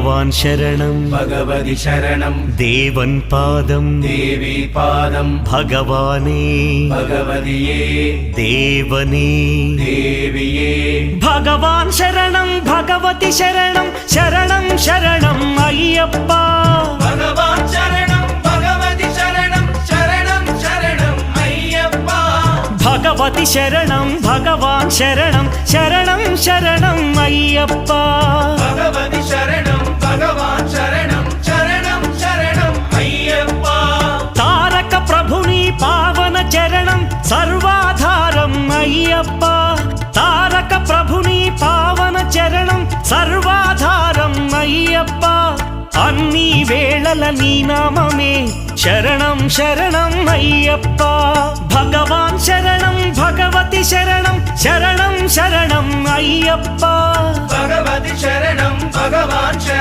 ഭഗവാൻ ശരണം ഭഗവതി ശരണം ദേവൻ പാദം ദേവി പാദം ഭഗവാനേ ഭഗവതിയേ ദേവനേ ദേവിയേ ഭഗവാൻ ശരണം ഭഗവതി ശരണം ശരണം ശരണം അയ്യപ്പ ഭഗവാൻ ശരണം ഭഗവതി ശരണം ശരണം ശരണം അയ്യപ്പ ഭഗവതി ശരണം ഭഗവാൻ ശരണം ശരണം ശരണം അയ്യപ്പ ഭഗവതി ശരണം ഭഗവാൻ ശരണം ശരണം ശരണം അയ്യപ്പ താരക ప్రభుని പാവന ചരണം സർവാധാരം అయ్యప్ప తారక ప్రభుని పావన చరణం సర్వాధారం అయ్యప్ప అన్ని వేళల నీ నామమే శరణం శరణం అయ్యప్ప భగవాన్ శరణం భగవతి శరణం శరణం శరణం అయ్యప్ప భగవతి శరణం భగవాన్ శరణం